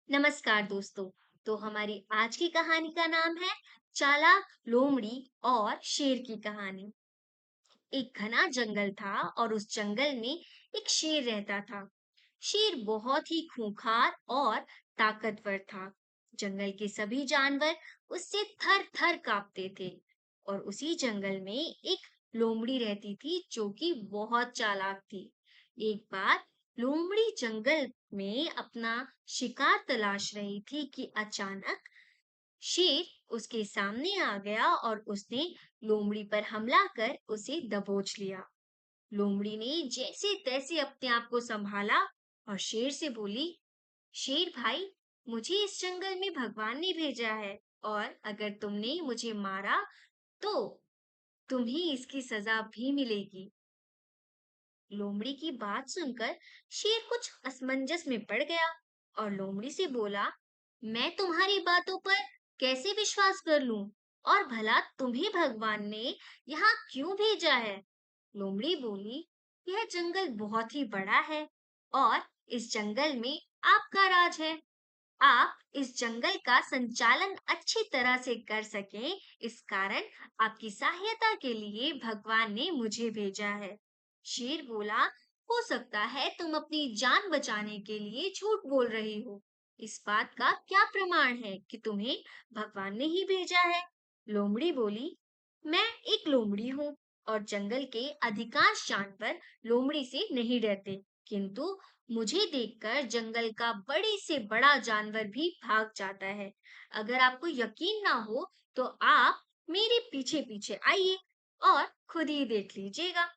नमस्कार दोस्तों। तो हमारी आज की कहानी का नाम है चालाक लोमड़ी और शेर की कहानी। एक घना जंगल था और उस जंगल में एक शेर रहता था। शेर बहुत ही खूंखार और ताकतवर था। जंगल के सभी जानवर उससे थर थर कांपते थे। और उसी जंगल में एक लोमड़ी रहती थी जो कि बहुत चालाक थी। एक बार लोमड़ी जंगल में अपना शिकार तलाश रही थी कि अचानक शेर उसके सामने आ गया और उसने लोमड़ी पर हमला कर उसे दबोच लिया। लोमड़ी ने जैसे तैसे अपने आप को संभाला और शेर से बोली, शेर भाई, मुझे इस जंगल में भगवान ने भेजा है और अगर तुमने मुझे मारा तो तुम्हें इसकी सजा भी मिलेगी। लोमड़ी की बात सुनकर शेर कुछ असमंजस में पड़ गया और लोमड़ी से बोला, मैं तुम्हारी बातों पर कैसे विश्वास कर लूं? और भला तुम्हें भगवान ने यहाँ क्यों भेजा है? लोमड़ी बोली, यह जंगल बहुत ही बड़ा है और इस जंगल में आपका राज है। आप इस जंगल का संचालन अच्छी तरह से कर सकें, इस कारण आपकी सहायता के लिए भगवान ने मुझे भेजा है। शेर बोला, हो सकता है तुम अपनी जान बचाने के लिए झूठ बोल रही हो। इस बात का क्या प्रमाण है कि तुम्हें भगवान ने ही भेजा है? लोमड़ी बोली, मैं एक लोमड़ी हूँ और जंगल के अधिकांश जानवर लोमड़ी से नहीं डरते, किंतु मुझे देखकर जंगल का बड़े से बड़ा जानवर भी भाग जाता है। अगर आपको यकीन ना हो तो आप मेरे पीछे पीछे आइए और खुद ही देख लीजिएगा।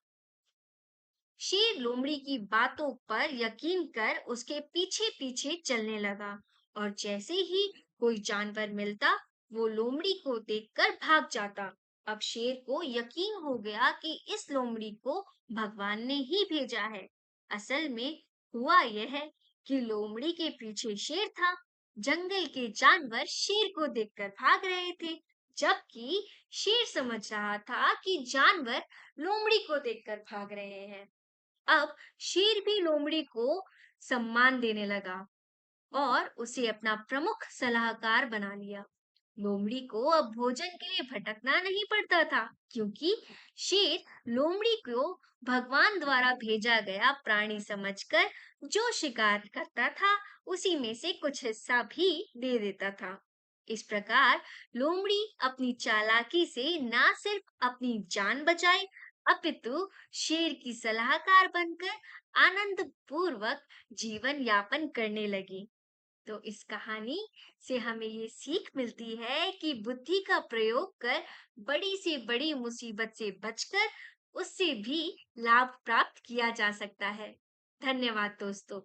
शेर लोमड़ी की बातों पर यकीन कर उसके पीछे पीछे चलने लगा और जैसे ही कोई जानवर मिलता वो लोमड़ी को देखकर भाग जाता। अब शेर को यकीन हो गया कि इस लोमड़ी को भगवान ने ही भेजा है। असल में हुआ यह है कि लोमड़ी के पीछे शेर था। जंगल के जानवर शेर को देखकर भाग रहे थे, जबकि शेर समझ रहा था कि जानवर लोमड़ी को देखकर भाग रहे हैं। अब शेर भी लोमड़ी को सम्मान देने लगा और उसे अपना प्रमुख सलाहकार बना लिया। लोमड़ी को अब भोजन के लिए भटकना नहीं पड़ता था, क्योंकि शेर लोमड़ी को भगवान द्वारा भेजा गया प्राणी समझकर जो शिकार करता था उसी में से कुछ हिस्सा भी दे देता था। इस प्रकार लोमड़ी अपनी चालाकी से ना सिर्फ अपनी जान बचाई, अपितु शेर की सलाहकार बनकर आनंद पूर्वक जीवन यापन करने लगी। तो इस कहानी से हमें ये सीख मिलती है कि बुद्धि का प्रयोग कर बड़ी से बड़ी मुसीबत से बचकर उससे भी लाभ प्राप्त किया जा सकता है। धन्यवाद दोस्तों।